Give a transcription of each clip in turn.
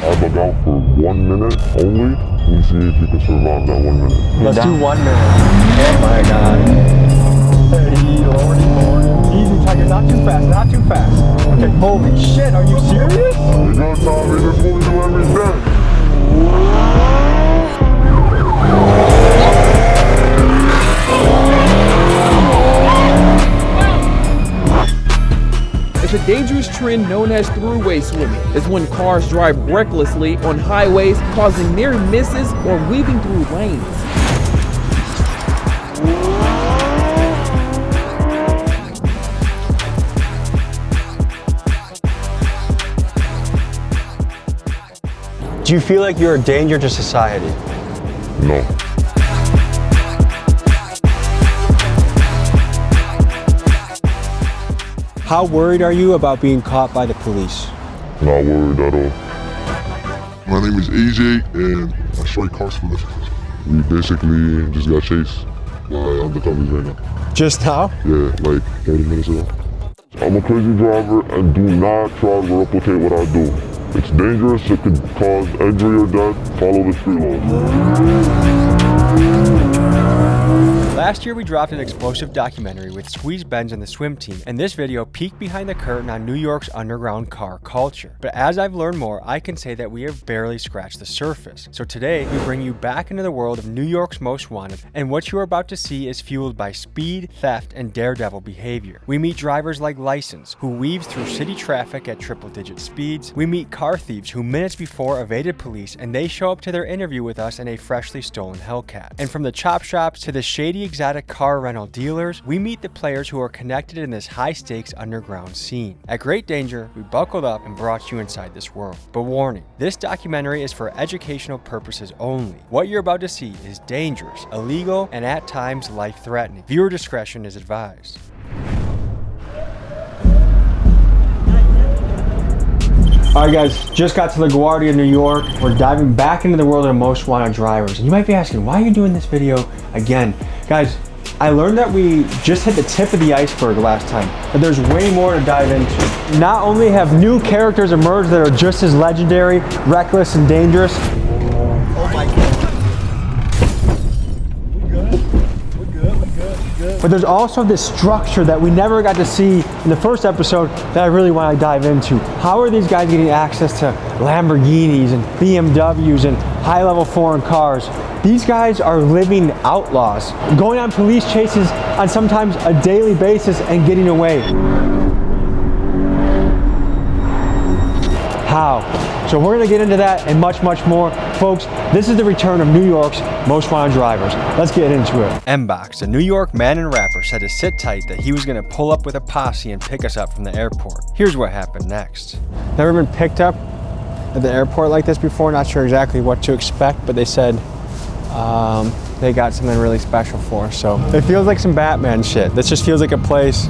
I bug out for 1 minute only. We see if you can survive that 1 minute. Let's do 1 minute. Oh my god. Hey, lordy. Easy, Tiger, not too fast, not too fast. Okay, holy shit, are you serious? You got Tommy, this is what we do every day. It's a dangerous trend known as throughway swimming. It's when cars drive recklessly on highways, causing near misses or weaving through lanes. Do you feel like you're a danger to society? No. How worried are you about being caught by the police? Not worried at all. My name is AJ and I strike car splitters. We basically just got chased by undercovers right now. Just now? Yeah, like 30 minutes ago. I'm a crazy driver and do not try to replicate what I do. It's dangerous, it could cause injury or death. Follow the street laws. Last year we dropped an explosive documentary with Squeeze Benz and the swim team, and this video peeked behind the curtain on New York's underground car culture. But as I've learned more, I can say that we have barely scratched the surface. So today, we bring you back into the world of New York's most wanted, and what you are about to see is fueled by speed, theft, and daredevil behavior. We meet drivers like License, who weaves through city traffic at triple-digit speeds. We meet car thieves who minutes before evaded police, and they show up to their interview with us in a freshly stolen Hellcat. And from the chop shops to the shady exotic car rental dealers, we meet the players who are connected in this high-stakes underground scene. At great danger, we buckled up and brought you inside this world. But warning, this documentary is for educational purposes only. What you're about to see is dangerous, illegal, and at times life-threatening. Viewer discretion is advised. Alright guys, just got to LaGuardia, New York. We're diving back into the world of the most wanted drivers. And you might be asking, why are you doing this video again? Guys, I learned that we just hit the tip of the iceberg last time, but there's way more to dive into. Not only have new characters emerged that are just as legendary, reckless, and dangerous. Oh my God. But there's also this structure that we never got to see in the first episode that I really want to dive into. How are these guys getting access to Lamborghinis and BMWs and high-level foreign cars? These guys are living outlaws, going on police chases on sometimes a daily basis and getting away. How? So we're gonna get into that and much, much more. Folks, this is the return of New York's most wanted drivers. Let's get into it. MBox, a New York man and rapper, said to sit tight that he was gonna pull up with a posse and pick us up from the airport. Here's what happened next. Never been picked up at the airport like this before, not sure exactly what to expect, but they said they got something really special for us. So it feels like some Batman shit. This just feels like a place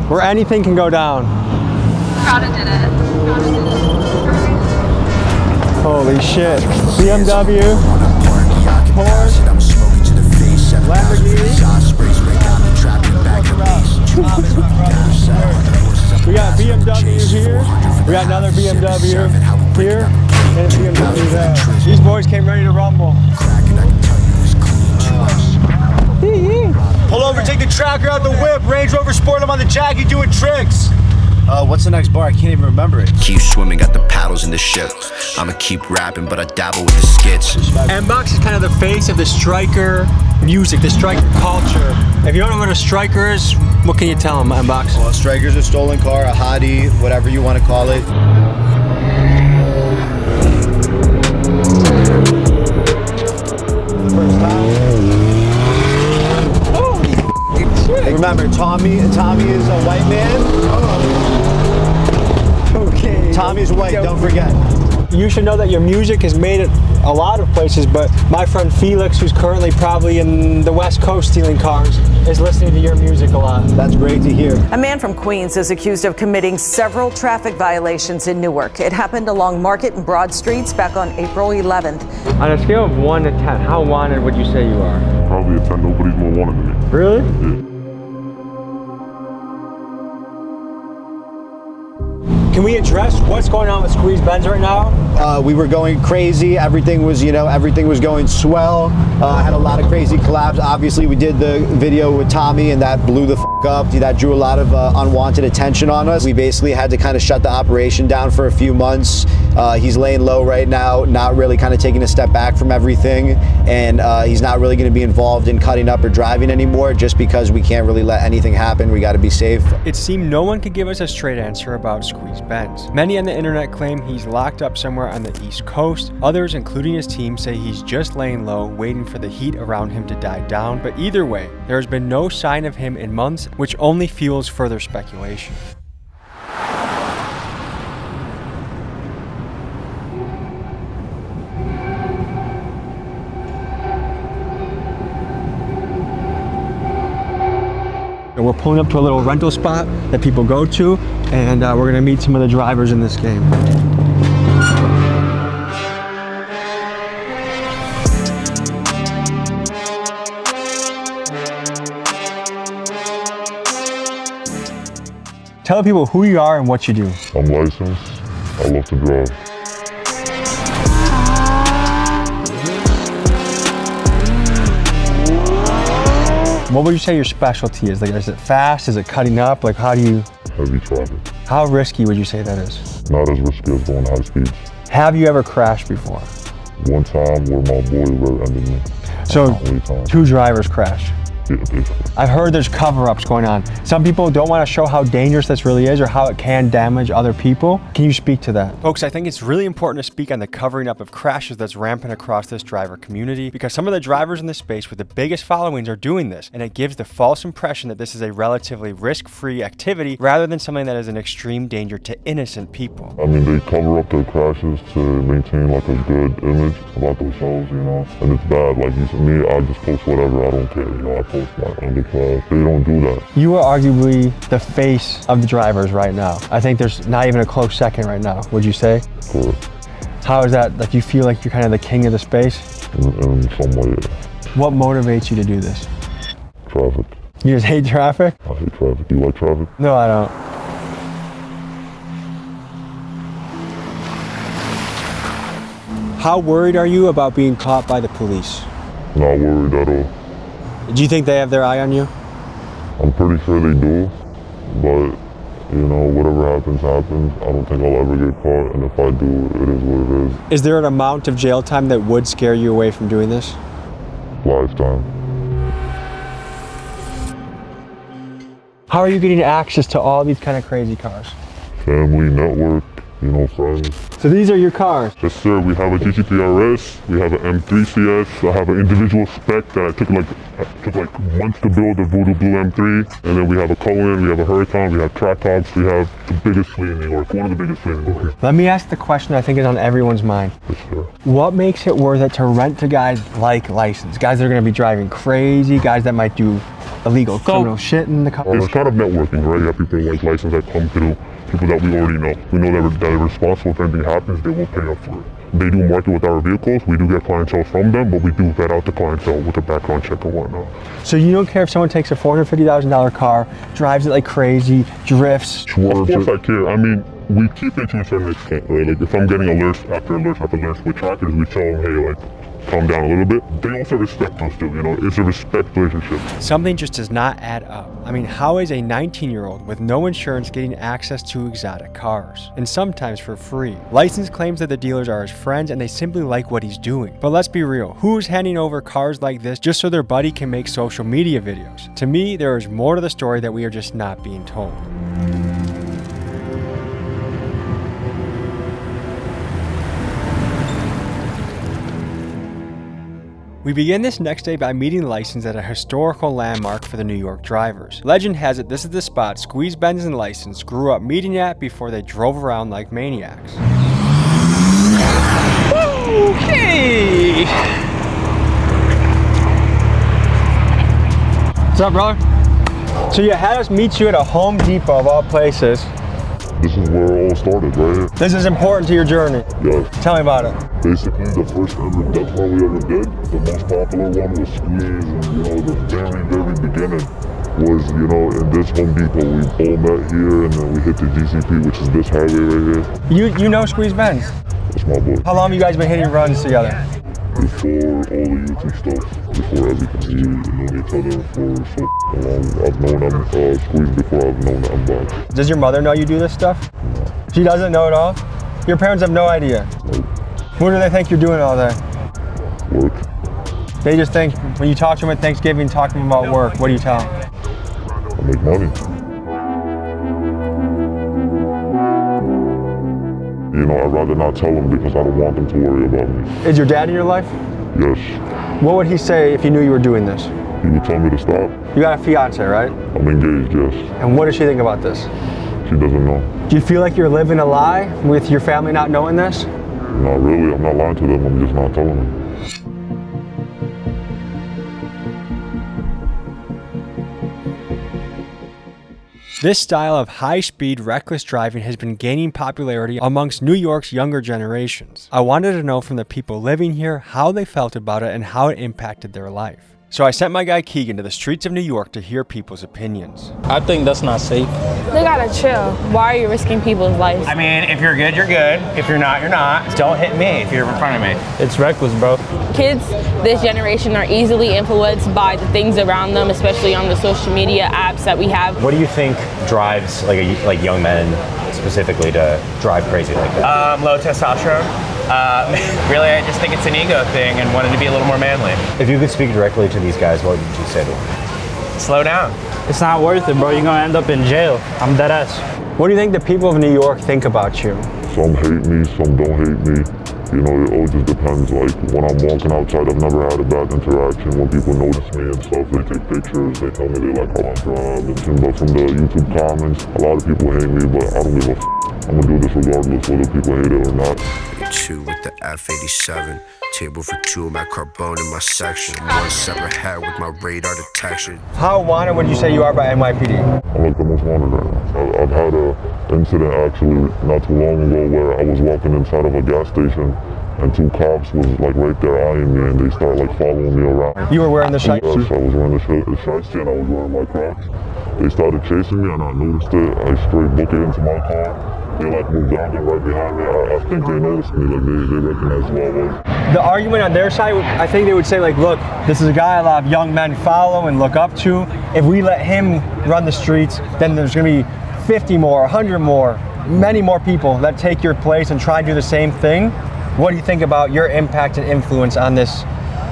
where anything can go down. Prada did it. Holy shit. BMW, Porsche, Lamborghini. We got BMW here. We got another BMW here. And a BMW there. These boys came ready to rumble. Pull over, take the tracker out the whip. Range Rover Sport, I'm on the Jackie doing tricks. What's the next bar? I can't even remember it. Keep swimming, got the paddles in the ship. I'ma keep rapping, but I dabble with the skits. MBox is kind of the face of the striker music, the striker culture. If you don't know what a striker is, what can you tell them, MBox? Well, a striker's a stolen car, a hottie, whatever you want to call it. Remember, Tommy is a white man. Okay. Tommy's white, don't forget. You should know that your music is made at a lot of places, but my friend Felix, who's currently probably in the West Coast stealing cars, is listening to your music a lot. That's great to hear. A man from Queens is accused of committing several traffic violations in Newark. It happened along Market and Broad Streets back on April 11th. On a scale of 1 to 10, how wanted would you say you are? Probably a 10. Nobody's more wanted than me. Really? Yeah. Can we address what's going on with Squeeze Benz right now? We were going crazy. Everything was, everything was going swell. Had a lot of crazy collabs. Obviously, we did the video with Tommy, and that blew the f up. That drew a lot of unwanted attention on us. We basically had to kind of shut the operation down for a few months. He's laying low right now, not really kind of taking a step back from everything, and he's not really going to be involved in cutting up or driving anymore, just because we can't really let anything happen. We got to be safe. It seemed no one could give us a straight answer about Squeeze Benz. Many on the internet claim he's locked up somewhere on the East Coast. Others, including his team, say he's just laying low, waiting for the heat around him to die down. But either way, there has been no sign of him in months, which only fuels further speculation. We're pulling up to a little rental spot that people go to, and we're gonna meet some of the drivers in this game. Tell people who you are and what you do. I'm licensed. I love to drive. What would you say your specialty is? Like, is it fast? Is it cutting up? Like, how do you? Heavy traffic. How risky would you say that is? Not as risky as going high speeds. Have you ever crashed before? One time where my boy rear-ended me. So, 2 drivers crashed. Yeah, basically. I've heard there's cover-ups going on. Some people don't want to show how dangerous this really is or how it can damage other people. Can you speak to that? Folks, I think it's really important to speak on the covering up of crashes that's rampant across this driver community, because some of the drivers in this space with the biggest followings are doing this, and it gives the false impression that this is a relatively risk-free activity rather than something that is an extreme danger to innocent people. I mean, they cover up their crashes to maintain like a good image about themselves, and it's bad. Like, me, I just post whatever, I don't care, I post my underclass. They don't do that. You are arguably the face of the drivers right now. I think there's not even a close second right now, would you say? Correct. How is that? Like, you feel like you're kind of the king of the space? In some way, yeah. What motivates you to do this? Traffic. You just hate traffic? I hate traffic. You like traffic? No, I don't. How worried are you about being caught by the police? Not worried at all. Do you think they have their eye on you? I'm pretty sure they do, but whatever happens, happens. I don't think I'll ever get caught, and if I do, it is what it is. Is there an amount of jail time that would scare you away from doing this? Lifetime. How are you getting access to all these kind of crazy cars? Family, network, friends. So these are your cars? Yes, sir. We have a GTP RS, we have an M3 CS, I have an individual spec that I took like months to build, the Voodoo Blue M3, and then we have a Cohen, we have a Huracan, we have Trackhawks, we have the biggest fleet in New York, one of the biggest fleets in New York. Let me ask the question I think is on everyone's mind. Yes, sir. What makes it worth it to rent to guys like License? Guys that are going to be driving crazy, guys that might do illegal criminal shit in the car? Well, it's kind of networking, right? You have people like License that come through, people that we already know. We know that they're responsible if anything happens, they will pay up for it. They do market with our vehicles, we do get clientele from them, but we do vet out the clientele with a background check and whatnot. So you don't care if someone takes a $450,000 car, drives it like crazy, drifts? Sure, of course I care. I mean, we keep it to a certain extent, right? Like, if I'm getting alerts after alerts after alerts with trackers, we tell them, hey, like, calm down a little bit. They also respect us too, it's a respect relationship. Something just does not add up. I mean, how is a 19-year-old with no insurance getting access to exotic cars? And sometimes for free. License claims that the dealers are his friends and they simply like what he's doing. But let's be real, who's handing over cars like this just so their buddy can make social media videos? To me, there is more to the story that we are just not being told. We begin this next day by meeting License at a historical landmark for the New York drivers. Legend has it this is the spot Squeeze Benz and License grew up meeting at before they drove around like maniacs. Okay. What's up, brother? So you had us meet you at a Home Depot of all places. This is where it all started, right here. This is important to your journey. Yes. Tell me about it. Basically, the first ever death run we ever did, the most popular one was Squeeze, and the very, very beginning. was, you know, in this Home Depot. We all met here, and then we hit the GCP, which is this highway right here. You know Squeeze Benz? That's my boy. How long have you guys been hitting runs together? Before all the YouTube stuff, before everything, we known each other for so long. I've known Squeeze before I've known MBox. Does your mother know you do this stuff? No. She doesn't know at all? Your parents have no idea? Nope. What do they think you're doing all day? Work. They just think, when you talk to them at Thanksgiving, talk to them about work, what do you tell them? I make money. You know, I'd rather not tell them because I don't want them to worry about me. Is your dad in your life? Yes. What would he say if he knew you were doing this? He would tell me to stop. You got a fiance, right? I'm engaged, yes. And what does she think about this? She doesn't know. Do you feel like you're living a lie with your family not knowing this? Not really. I'm not lying to them. I'm just not telling them. This style of high-speed, reckless driving has been gaining popularity amongst New York's younger generations. I wanted to know from the people living here how they felt about it and how it impacted their life. So I sent my guy Keegan to the streets of New York to hear people's opinions. I think that's not safe. They gotta chill. Why are you risking people's lives? I mean, if you're good, you're good. If you're not, you're not. Don't hit me if you're in front of me. It's reckless, bro. Kids this generation are easily influenced by the things around them, especially on the social media apps that we have. What do you think drives like young men specifically to drive crazy like that? Low testosterone. Really, I just think it's an ego thing and wanted to be a little more manly. If you could speak directly to these guys, what would you say to them? Slow down. It's not worth it, bro. You're gonna end up in jail. I'm dead ass. What do you think the people of New York think about you? Some hate me, some don't hate me. You know, it all just depends. Like, when I'm walking outside, I've never had a bad interaction. When people notice me and stuff, they take pictures, they tell me they like how I drive. But from the YouTube comments, a lot of people hate me, but I don't give a f***. I'm gonna do this regardless whether people hate it or not. 2 with the F87. Table for 2, my carbone in my section. 1 separate head with my radar detection. How wanted would you say you are by NYPD? I'm like the most wanted right now. I've had an incident actually not too long ago where I was walking inside of a gas station and 2 cops was like right there eyeing me and they started like following me around. You were wearing the shirt? Yes, I was wearing the shirt and I was wearing my Crocs. They started chasing me and I noticed it. I straight booked it into my car. They like moved down there right behind me. I think they noticed me, like they recognized who I was. The argument on their side, I think they would say like, look, this is a guy a lot of young men follow and look up to. If we let him run the streets, then there's gonna be 50 more, 100 more, many more people that take your place and try and do the same thing. What do you think about your impact and influence on this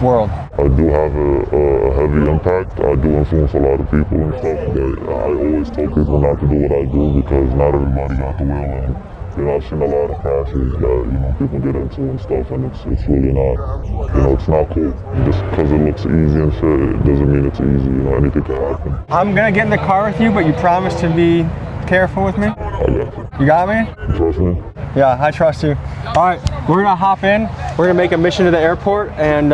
world? I do have a heavy impact. I do influence a lot of people and stuff, but I always tell people not to do what I do because not everybody got the will. And, you know, I've seen a lot of crashes that, you know, people get into and stuff, and it's really not, you know, it's not cool. Just because it looks easy and shit, it doesn't mean it's easy, you know, anything can happen. I'm gonna get in the car with you, but you promise to be careful with me? I got you. You got me? You trust me? Yeah, I trust you. All right, we're gonna hop in. We're gonna make a mission to the airport, and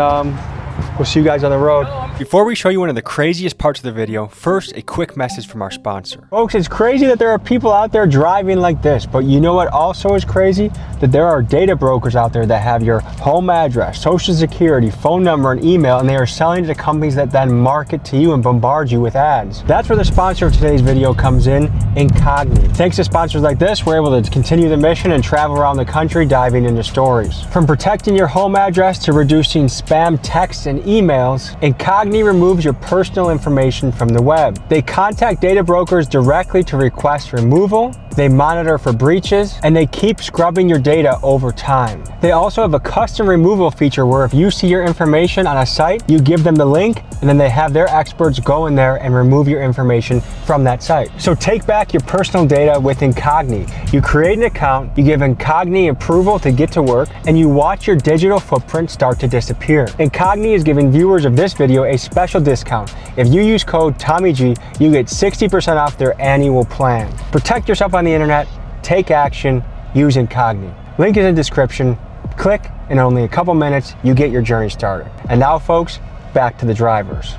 we'll see you guys on the road. Before we show you one of the craziest parts of the video, first a quick message from our sponsor. Folks, it's crazy that there are people out there driving like this, but you know what also is crazy? That there are data brokers out there that have your home address, social security, phone number, and email, and they are selling it to companies that then market to you and bombard you with ads. That's where the sponsor of today's video comes in, Incogni. Thanks to sponsors like this, we're able to continue the mission and travel around the country diving into stories. From protecting your home address to reducing spam texts and emails, Incogni removes your personal information from the web. They contact data brokers directly to request removal, they monitor for breaches, and they keep scrubbing your data over time. They also have a custom removal feature where if you see your information on a site, you give them the link, and then they have their experts go in there and remove your information from that site. So take back your personal data with Incogni. You create an account, you give Incogni approval to get to work, and you watch your digital footprint start to disappear. Incogni is giving viewers of this video a special discount. If you use code TommyG, you get 60% off their annual plan. Protect yourself on the internet, take action, use Incogni. Link is in the description. Click, in only a couple minutes, you get your journey started. And now, folks, back to the drivers.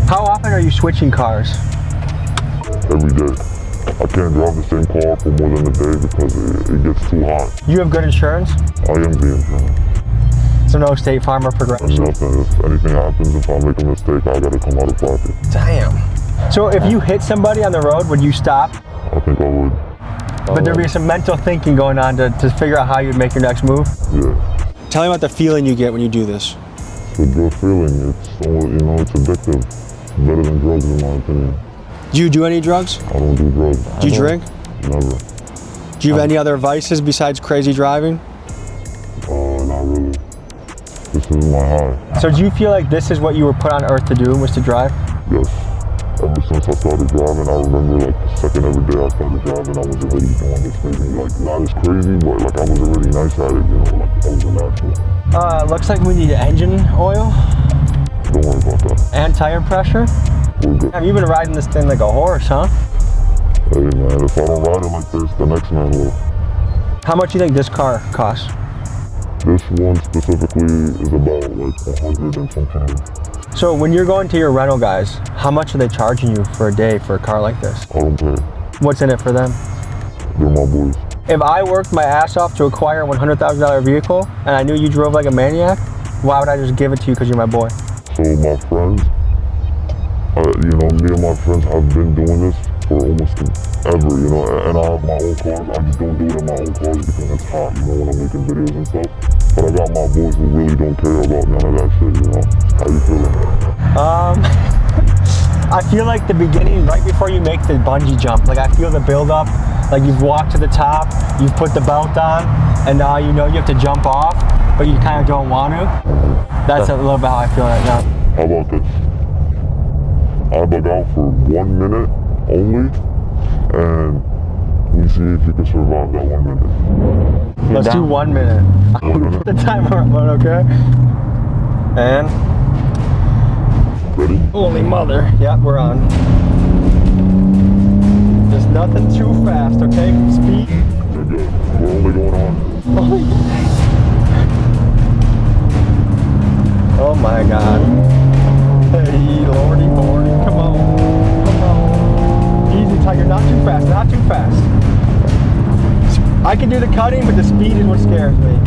How often are you switching cars? Every day. I can't drive the same car for more than a day because it gets too hot. You have good insurance? I am the insurance. So no State Farm or Progressive? Nothing. If anything happens, if I make a mistake, I gotta come out of pocket. Damn. So if you hit somebody on the road, would you stop? I think I would. But there'd be some mental thinking going on to figure out how you'd make your next move? Yeah. Tell me about the feeling you get when you do this. It's a good feeling. It's, it's addictive. It's better than drugs in my opinion. Do you do any drugs? I don't do drugs. Do you drink? Never. Do you have any other vices besides crazy driving? Not really. This is my high. So do you feel like this is what you were put on earth to do, was to drive? Yes. Ever since I started driving, I remember like the second every day I started driving, I was already doing this thing. Like not as crazy, but like I was already nice at it, like I was a natural. Looks like we need engine oil. Don't worry about that. And tire pressure. We're good. You've been riding this thing like a horse, huh? Hey man, if I don't ride it like this, the next man will. How much do you think this car costs? This one specifically is about like 100 and some change. So when you're going to your rental guys, how much are they charging you for a day for a car like this? I don't pay. What's in it for them? They're my boys. If I worked my ass off to acquire a $100,000 vehicle and I knew you drove like a maniac, why would I just give it to you because you're my boy? So my friends, me and my friends have been doing this for almost ever, and I have my own cars. I just don't do it in my own cars because it's hot, when I'm making videos and stuff. But I got my boys who really don't care about none of that shit, How you feeling? I feel like the beginning, right before you make the bungee jump, like I feel the build up, like you've walked to the top, you've put the belt on, and now you know you have to jump off, but you kind of don't want to. That's a little bit how I feel right now. How about this? I bug out for 1 minute only, and we see if you can survive that 1 minute. Let's do 1 minute. I'll put the timer up, okay? And? Ready? Holy mother. Yeah, we're on. There's nothing too fast, okay? Speed. You're good. We're only going on. Oh my God. Hey, lordy, come on. Come on. Easy, Tiger, not too fast, not too fast. I can do the cutting, but the speed is what scares me.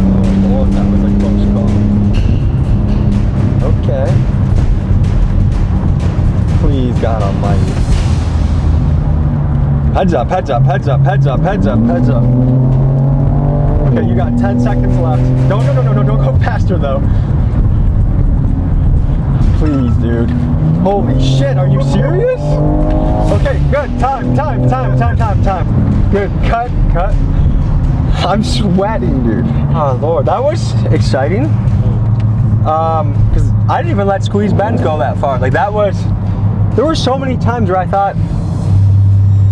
Oh Lord, that was a close call. Okay. Please, God almighty. Heads up, heads up, heads up, heads up, heads up, heads up. Okay, you got 10 seconds left. No, don't go faster though. Please, dude. Holy shit, are you serious? Okay, good, time. Good, cut. I'm sweating, dude. Oh Lord, that was exciting. Because I didn't even let Squeeze Benz go that far. Like there were so many times where I thought,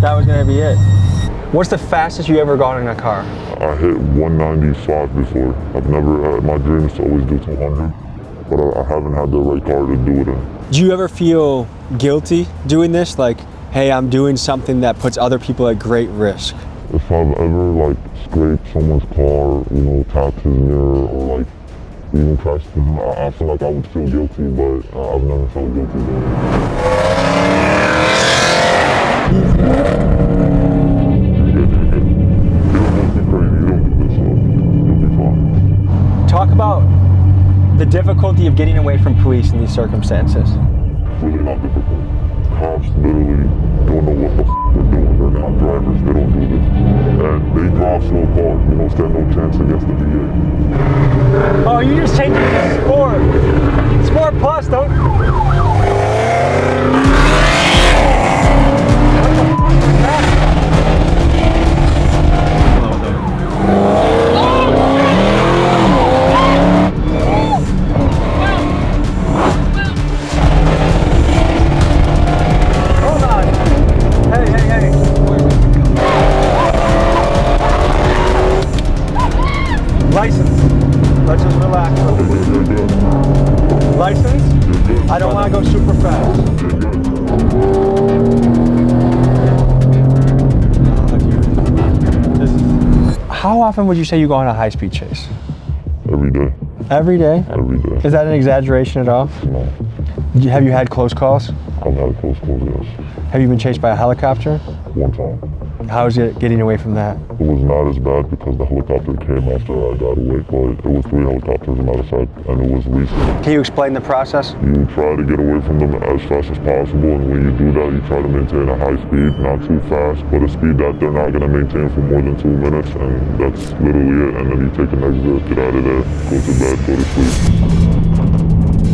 that was gonna be it. What's the fastest you ever gone in a car? I hit 195 before. I've never, my dream is to always do 200, but I haven't had the right car to do it in. Do you ever feel guilty doing this? Like, hey, I'm doing something that puts other people at great risk. If I've ever scraped someone's car, tapped his mirror, or even crashed him, I feel like I would feel guilty, but I've never felt guilty doing it. Talk about the difficulty of getting away from police in these circumstances. Really not difficult. Cops literally don't know what the they're doing. They're not drivers. They don't do this. And they drive slow cars. Stand no chance against the DA. Oh, you just changed it to sport. Sport plus, don't. License. Let's just relax. License? I don't want to go super fast. How often would you say you go on a high-speed chase? Every day. Every day? Every day. Is that an exaggeration at all? No. Have you had close calls? I've had close calls, yes. Have you been chased by a helicopter? One time. How is it getting away from that? It was not as bad because the helicopter came after I got away, but it was 3 helicopters, as a matter of fact, and it was recent. Can you explain the process? You try to get away from them as fast as possible, and when you do that, you try to maintain a high speed, not too fast, but a speed that they're not going to maintain for more than 2 minutes, and that's literally it. And then you take an exit, get out of there, go to bed, go to sleep.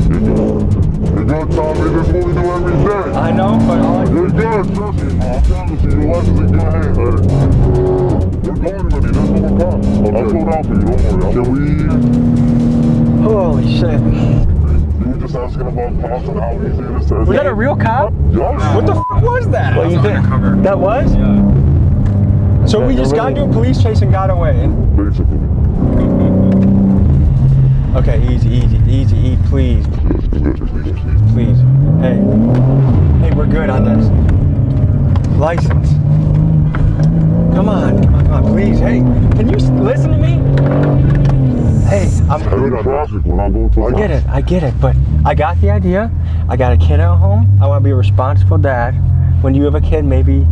You're good, Tommy. This is what we do every day. I know, but You're good, trust me. I promise you, your life is in good hands. You're going with me. That's what we're caught. I'll slow down for you. Don't worry. Can we... Holy shit. You were just asking about cops and how easy it is to... Was that a real cop? Yes. What the fuck was that? Well, you think That was? Yeah. So we just got into a police chase and got away. Basically. Okay, easy, please. Please. Hey, we're good on this. License. Come on, please. Hey, can you listen to me? Hey, I'm Heavy traffic when I go to... I get it, but I got the idea. I got a kid at home. I want to be a responsible dad. When you have a kid, maybe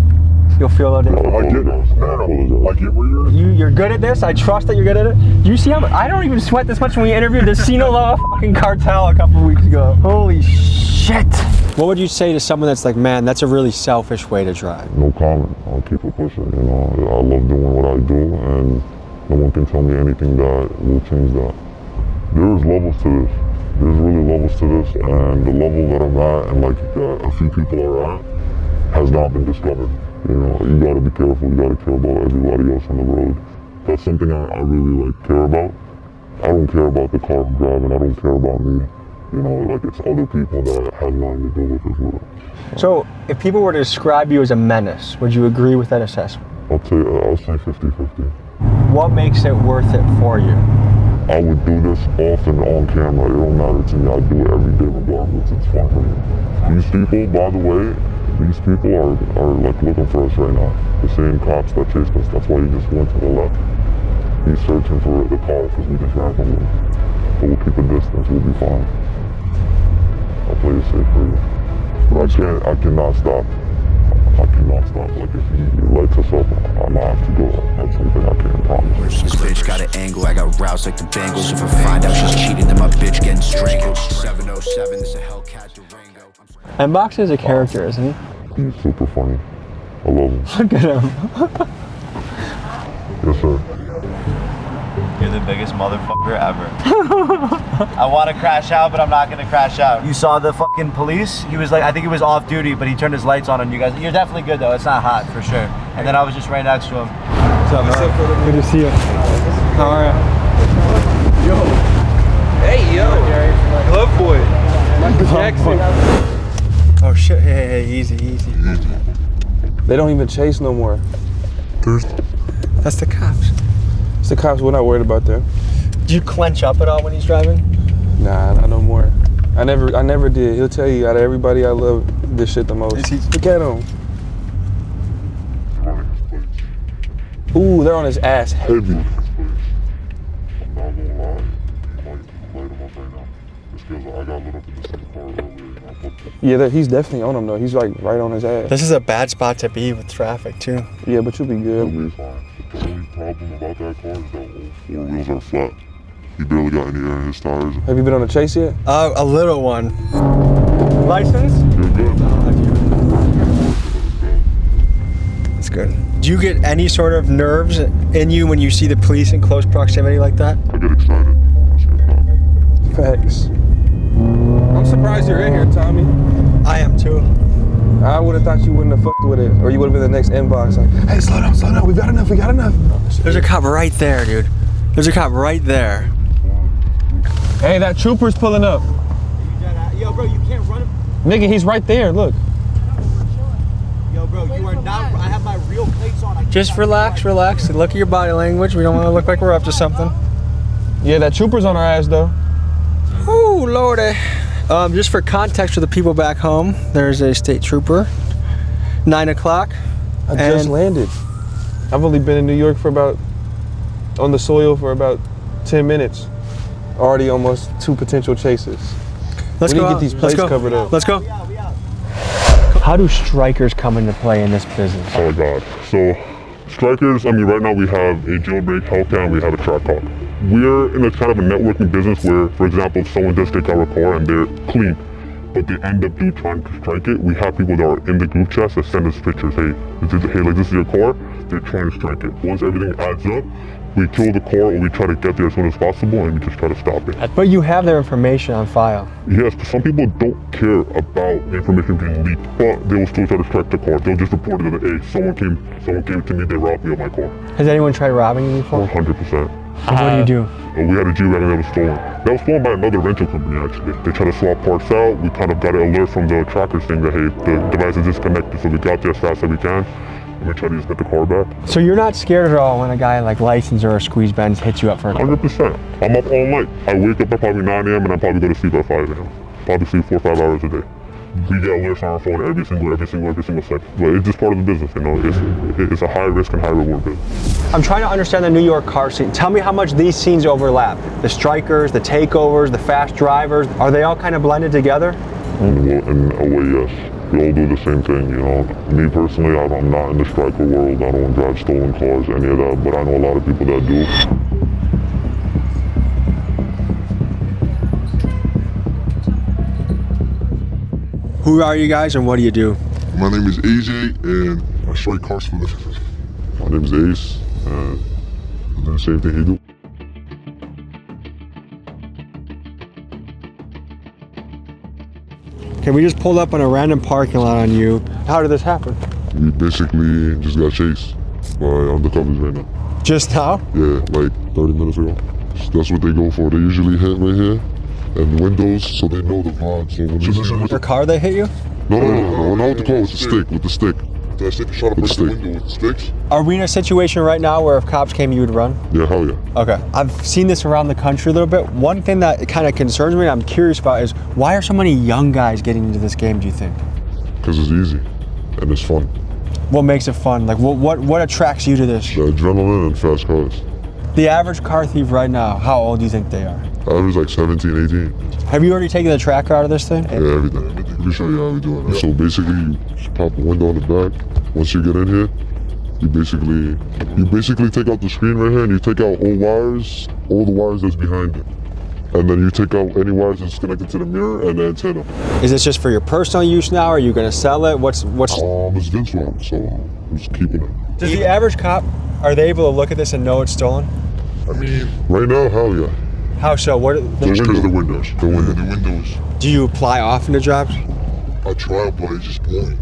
you'll feel a little different. I get it. I get where You're good at this. I trust that you're good at it. Do you see how I don't even sweat this much when we interviewed the Sinaloa fucking cartel a couple of weeks ago. Holy shit. What would you say to someone that's like, man, that's a really selfish way to drive? No comment. I'll keep it pushing. You know, I love doing what I do, and no one can tell me anything that will change that. There's levels to this. There's really levels to this, and the level that I'm at, and like a few people are at, has not been discovered. You know, you gotta be careful. You gotta care about everybody else on the road. That's something I really like care about. I don't care about the car I'm driving. I don't care about me. You know, like it's other people that have nothing to do with as well. So, if people were to describe you as a menace, would you agree with that assessment? I'll say 50-50. What makes it worth it for you? I would do this often on camera. It don't matter to me. I do it every day regardless. It's fun for me. These people, by the way, these people are like looking for us right now. The same cops that chased us. That's why he just went to the left. He's searching for the car because we just ran from him. But we'll keep a distance. We'll be fine. I'll play it safe for you. But I cannot stop. I cannot stop. Like if he lights us up, I might have to go. That's something I can't promise. This bitch got an angle, I got roused like the Bengals. If I find out she's cheating, then my bitch getting strangled. 707, this a Hellcat Durango. MBox is a character, isn't he? He's super funny. I love him. Look at him. Yes, sir. You're the biggest motherfucker ever. I want to crash out, but I'm not going to crash out. You saw the fucking police? He was like, I think he was off duty, but he turned his lights on you guys. You're definitely good though. It's not hot for sure. And then I was just right next to him. What's up, man? Good to see you. How are you? Yo. Hey, yo. Glove boy. Michael Jackson. Oh shit, hey, easy. They don't even chase no more. That's the cops. It's the cops, we're not worried about them. Do you clench up at all when he's driving? Nah, not no more. I never did. He'll tell you out of everybody I love this shit the most. Look at him. Ooh, they're on his ass heavy. I'm not gonna lie. Light him up right now. Just because I got lit up in the same car earlier. Yeah, he's definitely on him though. He's like right on his ass. This is a bad spot to be with traffic too. Yeah, but you'll be good. You'll be fine. The only problem about that car is that all 4 wheels are flat. He barely got any air in his tires. Have you been on a chase yet? A little one. License? You're good. That's good. Do you get any sort of nerves in you when you see the police in close proximity like that? I get excited. Facts. I'm surprised you're in here, Tommy. I am too. I would have thought you wouldn't have fucked with it, or you would have been the next MBox. Like, hey, slow down, we got enough. There's a cop right there, dude. There's a cop right there. Hey, that trooper's pulling up. Yo, bro, you can't run him. Nigga, he's right there, look. Yo, bro, you are not, I have my real plates on. Just relax, and look at your body language. We don't want to look like we're up to something. Yeah, that trooper's on our ass, though. Ooh, lordy. Just for context for the people back home, there's a state trooper, 9 o'clock. I just landed. I've only been in New York on the soil for about 10 minutes. Already almost 2 potential chases. Let's we go. need to get these plates covered up. Let's go. How do strikers come into play in this business? Oh God. So strikers, I mean, right now we have a jailbreak Hellcat, we have a track hawk. We're in a kind of a networking business where, for example, if someone does take our car and they're clean, but they end up trying to strike it, we have people that are in the group chats that send us pictures. Hey, this is your car. They're trying to strike it. Once everything adds up, we kill the car or we try to get there as soon as possible and we just try to stop it. But you have their information on file. Yes, but some people don't care about information being leaked, but they will still try to strike the car. They'll just report it that, hey, someone came to me, they robbed me of my car. Has anyone tried robbing you before? 100%. And what do you do? We had a G-Wagon that was stolen. That was stolen by another rental company, actually. They tried to swap parts out. We kind of got an alert from the tracker saying that, hey, the device is disconnected, so we got there as fast as we can. And we tried to just get the car back. So you're not scared at all when a guy like License or a Squeeze Benz hits you up for a car? 100%. I'm up all night. I wake up at probably 9 a.m. and I probably go to sleep at 5 a.m. Probably sleep 4 or 5 hours a day. We get alerts on our phone every single second. But it's just part of the business, you know. It's a high risk and high reward business. I'm trying to understand the New York car scene. Tell me how much these scenes overlap. The strikers, the takeovers, the fast drivers, are they all kind of blended together? In a way, yes. We all do the same thing, you know. Me personally, I'm not in the striker world. I don't drive stolen cars, any of that, but I know a lot of people that do. Who are you guys and what do you do? My name is AJ and I strike cars for living. My name is Ace and I do the same thing he do. Okay, we just pulled up on a random parking lot on you. How did this happen? We basically just got chased by undercovers right now. Just now? Yeah, like 30 minutes ago. That's what they go for. They usually hit right here and windows, so they know the vibe. So when this is the car they hit you? No, not with the car, with the stick, with the stick. That stick shot up the window with sticks? Are we in a situation right now where if cops came, you would run? Yeah, hell yeah. Okay. I've seen this around the country a little bit. One thing that kind of concerns me and I'm curious about is why are so many young guys getting into this game, do you think? Because it's easy and it's fun. What makes it fun? Like what attracts you to this? The adrenaline and fast cars. The average car thief right now, how old do you think they are? Average like 17, 18. Have you already taken the tracker out of this thing? Yeah, everything. Let me show you how we do it. So basically, you just pop a window on the back. Once you get in here, you basically take out the screen right here and you take out all the wires that's behind it. And then you take out any wires that's connected to the mirror and the antenna. Is this just for your personal use now? Or are you going to sell it? What's? It's Vince one, so I'm just keeping it. Does the average cop, are they able to look at this and know it's stolen? I mean, right now, hell yeah. How so? Just because the windows. The windows. Do you apply often to jobs? I try, but it's just boring.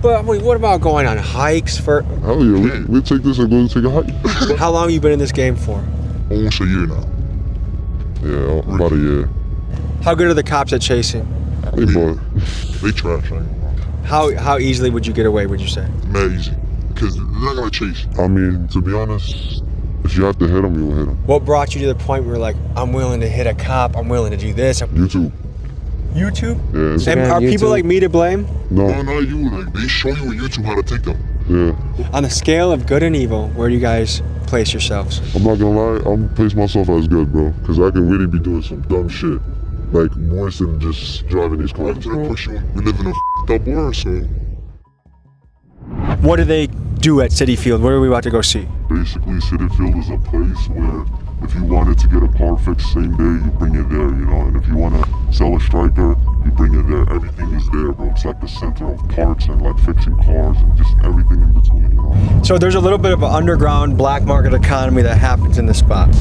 But I mean, what about going on hikes for? Hell yeah, we take this and go take a hike. How long have you been in this game for? Almost a year now. Yeah, about a year. How good are the cops at chasing? They trash. How easily would you get away, would you say? Mad easy. Because they're not going to chase. I mean, to be honest, if you have to hit them, you'll hit them. What brought you to the point where like, I'm willing to hit a cop, I'm willing to do this? YouTube. YouTube? Yeah. And are people like me to blame? No. No, not you. Like, they show you on YouTube how to take them. Yeah. On the scale of good and evil, where do you guys place yourselves? I'm not gonna lie, I'm gonna place myself as good, bro. Because I can really be doing some dumb shit. Like, worse than just driving these cars. We live in a up world, so. What do they do at City Field? What are we about to go see? Basically, City Field is a place where if you wanted to get a car fixed same day, you bring it there, you know. And if you want to sell a striker, you bring it there. Everything is there, bro. It's like the center of parts and like fixing cars and just everything in between, you know. So there's a little bit of an underground black market economy that happens in this spot.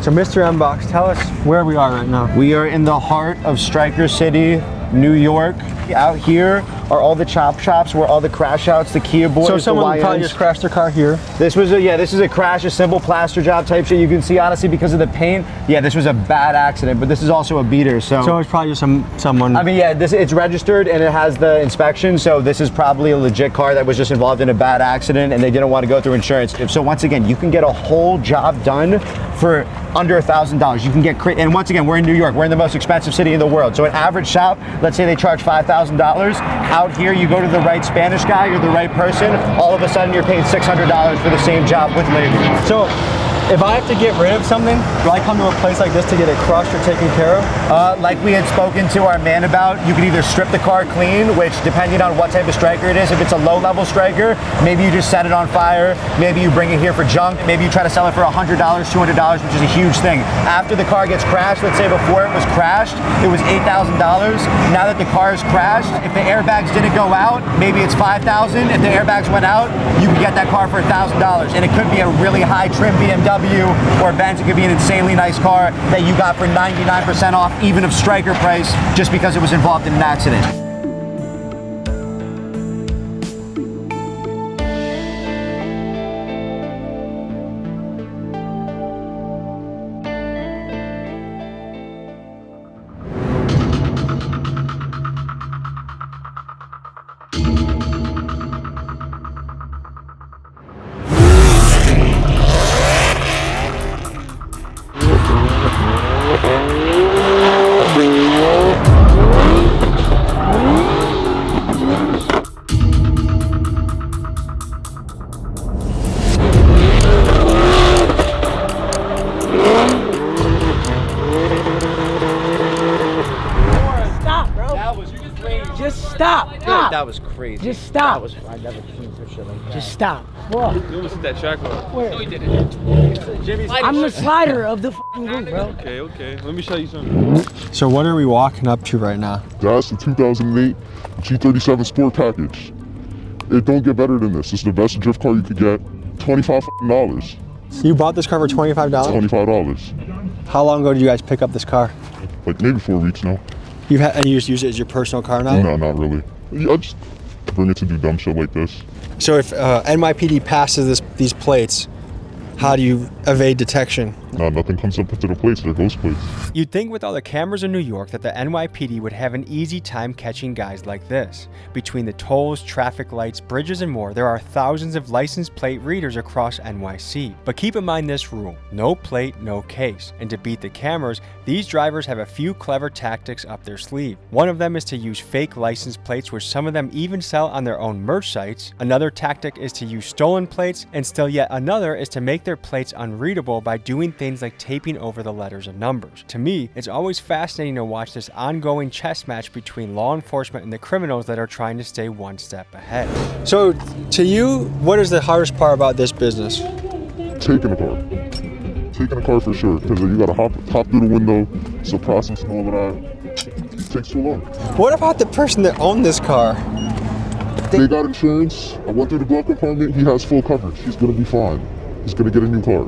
So Mr. MBox, tell us where we are right now. We are in the heart of Striker City, New York. Out here, are all the chop shops where all the crash outs, the Kia boys, So someone the probably YNs. just crashed their car here. This was this is a crash, a simple plaster job type shit. You can see honestly because of the paint, yeah, this was a bad accident, but this is also a beater. So it's probably just someone. I mean, yeah, it's registered and it has the inspection, so this is probably a legit car that was just involved in a bad accident and they didn't want to go through insurance. So once again, you can get a whole job done for under $1,000. You can get, and once again, we're in New York. We're in the most expensive city in the world. So an average shop, let's say they charge $5,000. Out here, you go to the right Spanish guy, you're the right person, all of a sudden you're paying $600 for the same job with labor. So if I have to get rid of something, do I come to a place like this to get it crushed or taken care of? Like we had spoken to our man about, you can either strip the car clean, which depending on what type of striker it is, if it's a low-level striker, maybe you just set it on fire, maybe you bring it here for junk, maybe you try to sell it for $100, $200, which is a huge thing. After the car gets crashed, let's say before it was crashed, it was $8,000. Now that the car is crashed, if the airbags didn't go out, maybe it's $5,000. If the airbags went out, you can get that car for $1,000. And it could be a really high trim BMW or Benz. It could be an insanely nice car that you got for 99% off even of striker price just because it was involved in an accident. Stop! Stop! That was crazy. Just stop! I never seen some shit like that. Just stop! What? You almost hit that track bar. Where? No, he didn't. Jimmy's I'm the slider of the fucking group, bro. Okay, okay. Let me show you something. So what are we walking up to right now? That's the 2008 G37 Sport Package. It don't get better than this. This is the best drift car you could get. $25. You bought this car for $25? $25. How long ago did you guys pick up this car? Like maybe 4 weeks now. And you just use it as your personal car now? No, not really. I just bring it to do dumb shit like this. So if NYPD passes these plates, how do you evade detection? No, nothing comes up into the plates. They're ghost plates. You'd think with all the cameras in New York that the NYPD would have an easy time catching guys like this. Between the tolls, traffic lights, bridges, and more, there are thousands of license plate readers across NYC. But keep in mind this rule: no plate, no case. And to beat the cameras, these drivers have a few clever tactics up their sleeve. One of them is to use fake license plates, which some of them even sell on their own merch sites. Another tactic is to use stolen plates, and still yet another is to make their plates unreadable by doing things like taping over the letters and numbers. To me, it's always fascinating to watch this ongoing chess match between law enforcement and the criminals that are trying to stay one step ahead. So, to you, what is the hardest part about this business? Taking a car. Taking a car for sure, because you gotta hop through the window, it's a process and all of that. It takes too long. What about the person that owned this car? They got insurance. I went through the glove compartment. He has full coverage. He's gonna be fine. He's gonna get a new car.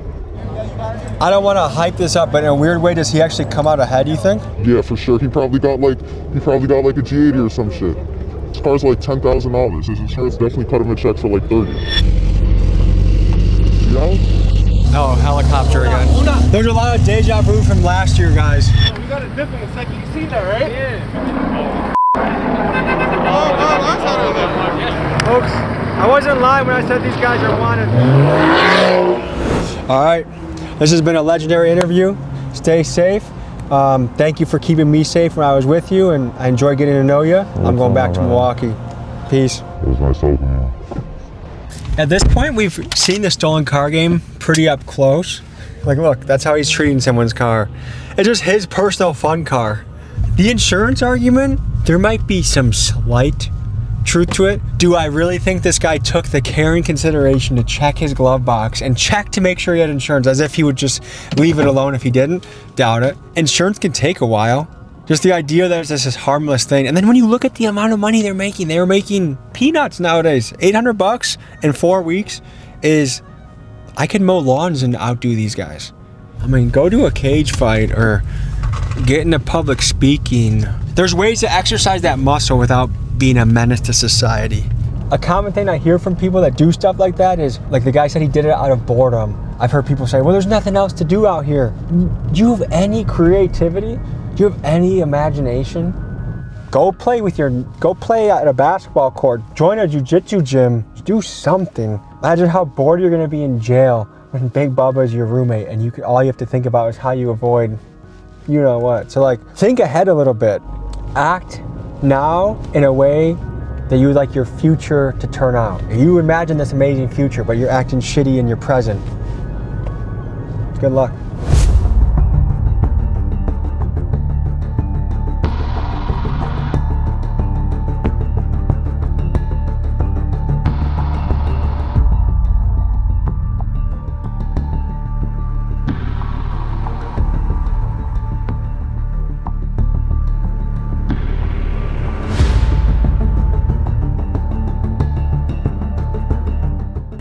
I don't want to hype this up, but in a weird way, does he actually come out ahead, you think? Yeah, for sure. He probably got like a G80 or some shit. His car's like $10,000. His insurance definitely cut him a check for like $30. Yeah? Oh, helicopter again. There's a lot of deja vu from last year, guys. We got a dip in a second. You seen that, right? Yeah. Folks, I wasn't lying when I said these guys are wanted. All right, this has been a legendary interview. Stay safe. Thank you for keeping me safe when I was with you, and I enjoyed getting to know you. I'm going back to Milwaukee. Peace. It was nice talking to you. At this point, we've seen the stolen car game pretty up close. Like, look, that's how he's treating someone's car. It's just his personal fun car. The insurance argument, there might be some slight truth to it. Do I really think this guy took the care and consideration to check his glove box and check to make sure he had insurance, as if he would just leave it alone if he didn't? Doubt it. Insurance can take a while. Just the idea that it's just this harmless thing. And then when you look at the amount of money they're making peanuts nowadays. $800 in 4 weeks is, I could mow lawns and outdo these guys. I mean, go to a cage fight or get into public speaking. There's ways to exercise that muscle without being a menace to society. A common thing I hear from people that do stuff like that is, like the guy said he did it out of boredom. I've heard people say, well, there's nothing else to do out here. Do you have any creativity? Do you have any imagination? Go play at a basketball court, join a jiu-jitsu gym, do something. Imagine how bored you're gonna be in jail when Big Bubba is your roommate and all you have to think about is how you avoid, you know what. So like, think ahead a little bit. Act now in a way that you would like your future to turn out. You imagine this amazing future, but you're acting shitty in your present. Good luck.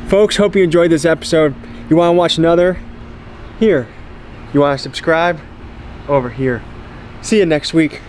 Folks, hope you enjoyed this episode. You want to watch another? Here. You want to subscribe? Over here. See you next week.